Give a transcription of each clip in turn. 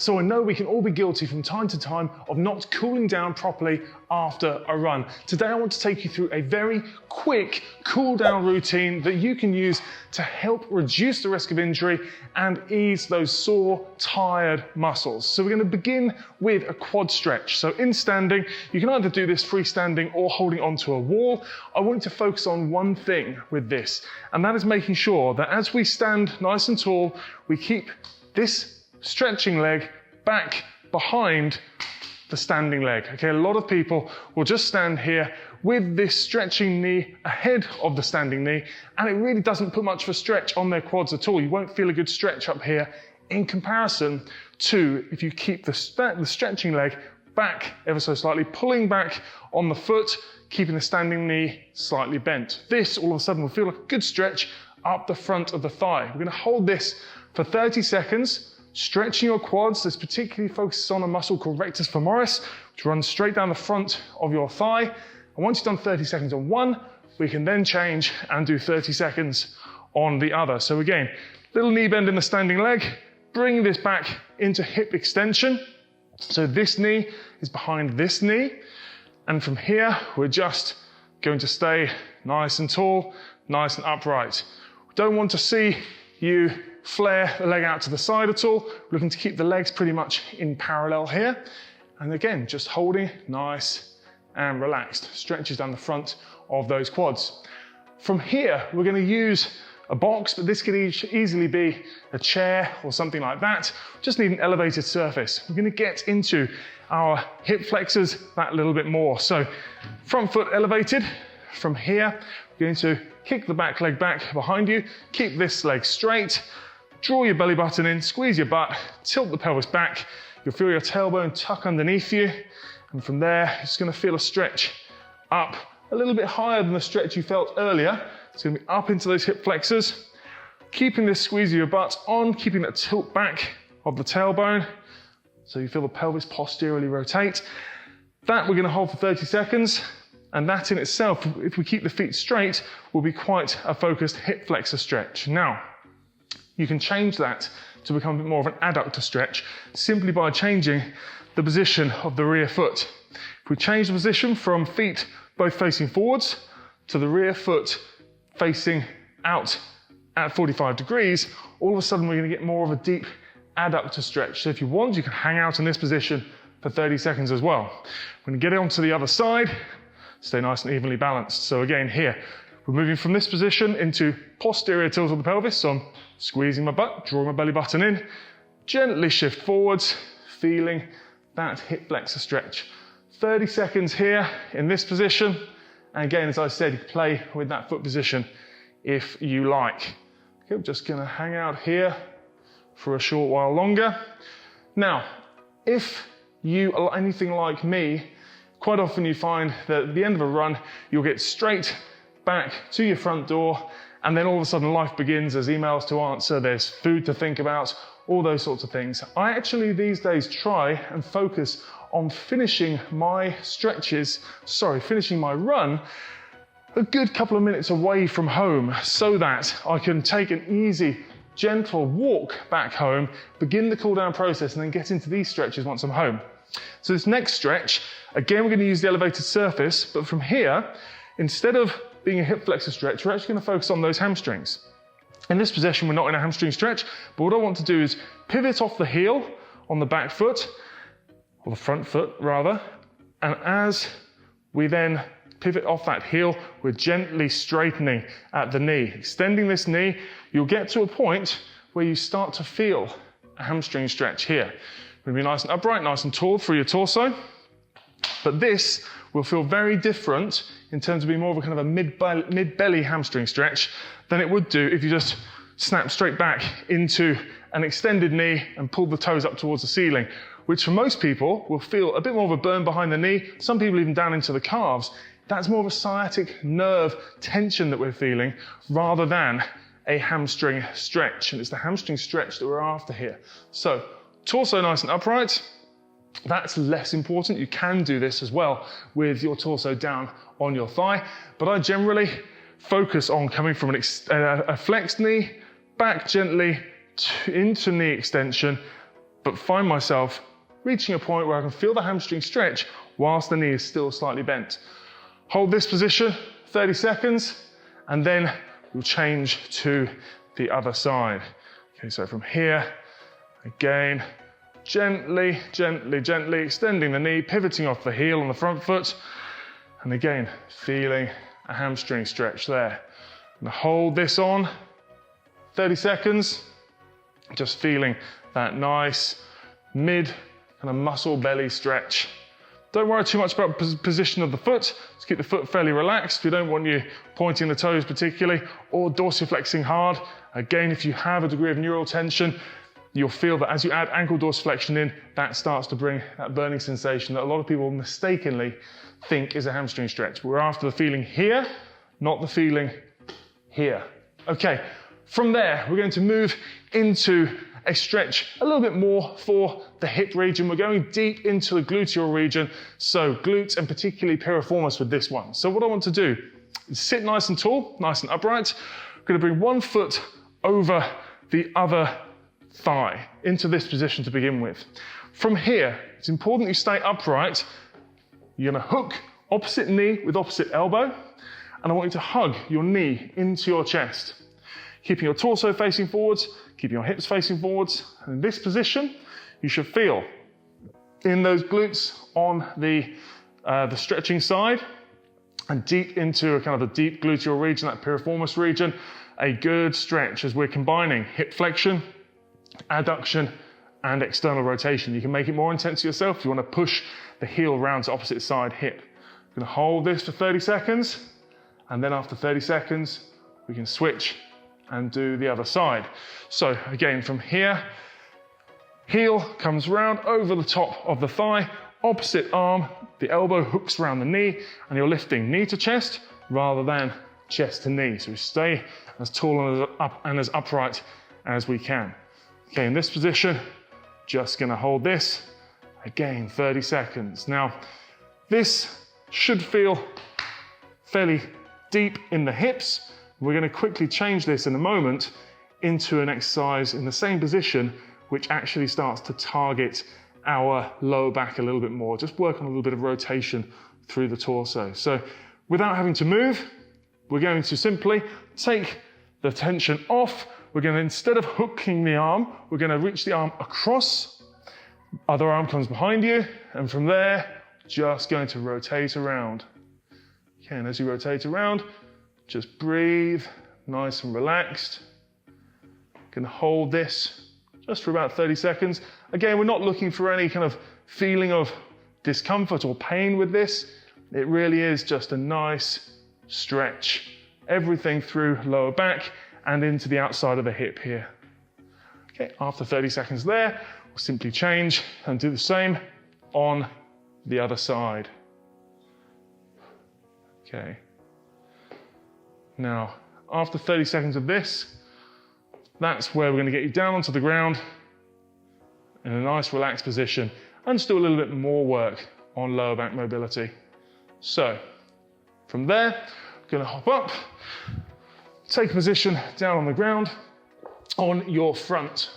So I know we can all be guilty from time to time of not cooling down properly after a run. Today I want to take you through a very quick cool down routine that you can use to help reduce the risk of injury and ease those sore, tired muscles. So we're going to begin with a quad stretch. So in standing, you can either do this freestanding or holding onto a wall. I want you to focus on one thing with this, and that is making sure that as we stand nice and tall, we keep this stretching leg back behind the standing leg. Okay, a lot of people will just stand here with this stretching knee ahead of the standing knee, and it really doesn't put much of a stretch on their quads at all. You won't feel a good stretch up here in comparison to if you keep the stretching leg back ever so slightly, pulling back on the foot, keeping the standing knee slightly bent. This all of a sudden will feel like a good stretch up the front of the thigh. We're going to hold this for 30 seconds. Stretching your quads. This particularly focuses on a muscle called rectus femoris, which runs straight down the front of your thigh. And once you've done 30 seconds on one, we can then change and do 30 seconds on the other. So again, little knee bend in the standing leg, bring this back into hip extension. So this knee is behind this knee. And from here, we're just going to stay nice and tall, nice and upright. We don't want to see you flare the leg out to the side at all. We're looking to keep the legs pretty much in parallel here. And again, just holding nice and relaxed. Stretches down the front of those quads. From here, we're going to use a box, but this could easily be a chair or something like that. Just need an elevated surface. We're going to get into our hip flexors that little bit more. So front foot elevated. From here, we're going to kick the back leg back behind you. Keep this leg straight. Draw your belly button in, squeeze your butt, tilt the pelvis back. You'll feel your tailbone tuck underneath you. And from there, you're just going to feel a stretch up a little bit higher than the stretch you felt earlier. It's going to be up into those hip flexors. Keeping this squeeze of your butt on, keeping that tilt back of the tailbone. So you feel the pelvis posteriorly rotate. That we're going to hold for 30 seconds. And that in itself, if we keep the feet straight, will be quite a focused hip flexor stretch. Now, you can change that to become a bit more of an adductor stretch simply by changing the position of the rear foot. If we change the position from feet both facing forwards to the rear foot facing out at 45 degrees, all of a sudden we're going to get more of a deep adductor stretch. So if you want, you can hang out in this position for 30 seconds as well. We're going to get it onto the other side, stay nice and evenly balanced. So again here, we're moving from this position into posterior tilt of the pelvis. So I'm squeezing my butt, drawing my belly button in, gently shift forwards, feeling that hip flexor stretch. 30 seconds here in this position. And again, as I said, play with that foot position if you like. Okay, I'm just gonna hang out here for a short while longer. Now, if you are anything like me, quite often you find that at the end of a run, you'll get straight back to your front door, and then all of a sudden life begins. There's emails to answer, there's food to think about, all those sorts of things. I actually these days try and focus on finishing my run a good couple of minutes away from home so that I can take an easy, gentle walk back home, begin the cool down process, and then get into these stretches once I'm home. So this next stretch, again, we're going to use the elevated surface, but from here, instead of being a hip flexor stretch, we're actually going to focus on those hamstrings. In this position, we're not in a hamstring stretch, but what I want to do is pivot off the heel on the back foot, or the front foot rather, and as we then pivot off that heel, we're gently straightening at the knee. Extending this knee, you'll get to a point where you start to feel a hamstring stretch here. We're going to be nice and upright, nice and tall through your torso, but this will feel very different in terms of being more of a kind of a mid-belly hamstring stretch than it would do if you just snap straight back into an extended knee and pull the toes up towards the ceiling, which for most people will feel a bit more of a burn behind the knee, some people even down into the calves. That's more of a sciatic nerve tension that we're feeling rather than a hamstring stretch, and it's the hamstring stretch that we're after here. So torso nice and upright. That's less important. You can do this as well with your torso down on your thigh, but I generally focus on coming from a flexed knee, back gently into knee extension, but find myself reaching a point where I can feel the hamstring stretch whilst the knee is still slightly bent. Hold this position 30 seconds, and then we'll change to the other side. Okay, so from here, again, gently, gently, gently extending the knee, pivoting off the heel on the front foot, and again, feeling a hamstring stretch there. And hold this on 30 seconds, just feeling that nice mid kind of muscle belly stretch. Don't worry too much about position of the foot. Just keep the foot fairly relaxed. We don't want you pointing the toes particularly or dorsiflexing hard. Again, if you have a degree of neural tension, you'll feel that as you add ankle dorsiflexion in, that starts to bring that burning sensation that a lot of people mistakenly think is a hamstring stretch. But we're after the feeling here, not the feeling here. Okay, from there, we're going to move into a stretch a little bit more for the hip region. We're going deep into the gluteal region, so glutes and particularly piriformis with this one. So what I want to do is sit nice and tall, nice and upright. I'm going to bring one foot over the other thigh into this position to begin with. From here, it's important that you stay upright. You're going to hook opposite knee with opposite elbow, and I want you to hug your knee into your chest, keeping your torso facing forwards, keeping your hips facing forwards. And in this position, you should feel in those glutes on the stretching side and deep into a kind of a deep gluteal region, that piriformis region, a good stretch as we're combining hip flexion, adduction, and external rotation. You can make it more intense yourself if you want to push the heel around to opposite side hip. We're going to hold this for 30 seconds, and then after 30 seconds, we can switch and do the other side. So again, from here, heel comes round over the top of the thigh, opposite arm, the elbow hooks around the knee, and you're lifting knee to chest rather than chest to knee. So we stay as tall and as upright as we can. Okay, in this position, just gonna hold this, again, 30 seconds. Now, this should feel fairly deep in the hips. We're going to quickly change this in a moment into an exercise in the same position, which actually starts to target our lower back a little bit more. Just work on a little bit of rotation through the torso. So without having to move, we're going to simply take the tension off. We're going to, instead of hooking the arm, we're going to reach the arm across. Other arm comes behind you. And from there, just going to rotate around. Okay, and as you rotate around, just breathe, nice and relaxed. You can hold this just for about 30 seconds. Again, we're not looking for any kind of feeling of discomfort or pain with this. It really is just a nice stretch. Everything through lower back and into the outside of the hip here. Okay, after 30 seconds there, we'll simply change and do the same on the other side. Okay. Now, after 30 seconds of this, that's where we're going to get you down onto the ground in a nice relaxed position and just do a little bit more work on lower back mobility. So, from there, we're going to hop up, take a position down on the ground on your front.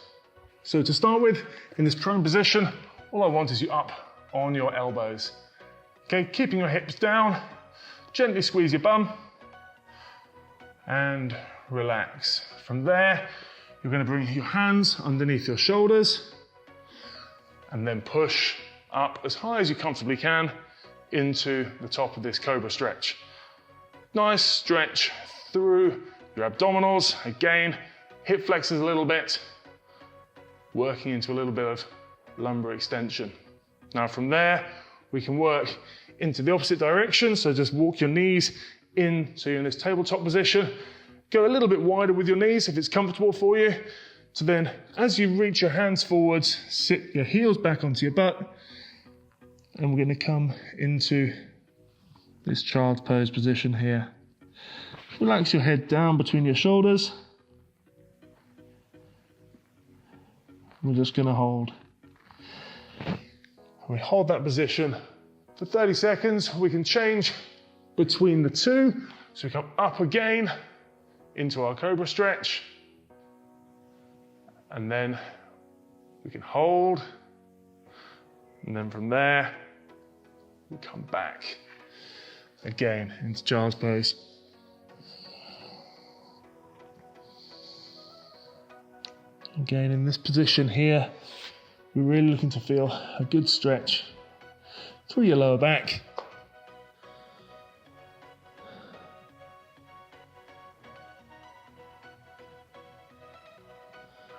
So to start with, in this prone position, all I want is you up on your elbows. Okay, keeping your hips down, gently squeeze your bum, and relax. From there, you're going to bring your hands underneath your shoulders and then push up as high as you comfortably can into the top of this cobra stretch. Nice stretch through your abdominals. Again, hip flexors a little bit, working into a little bit of lumbar extension. Now from there, we can work into the opposite direction. So just walk your knees in, so you're in this tabletop position. Go a little bit wider with your knees if it's comfortable for you. So then, as you reach your hands forwards, sit your heels back onto your butt, and we're going to come into this child's pose position here. Relax your head down between your shoulders. We're just going to hold. We hold that position for 30 seconds. We can change between the two. So we come up again into our cobra stretch. And then we can hold, and then from there, we come back again into child's pose. Again, in this position here, we're really looking to feel a good stretch through your lower back.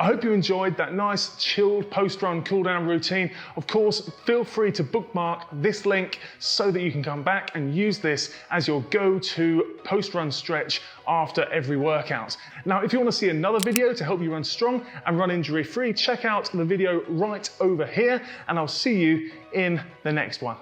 I hope you enjoyed that nice chilled post-run cool-down routine. Of course, feel free to bookmark this link so that you can come back and use this as your go-to post-run stretch after every workout. Now, if you want to see another video to help you run strong and run injury-free, check out the video right over here, and I'll see you in the next one.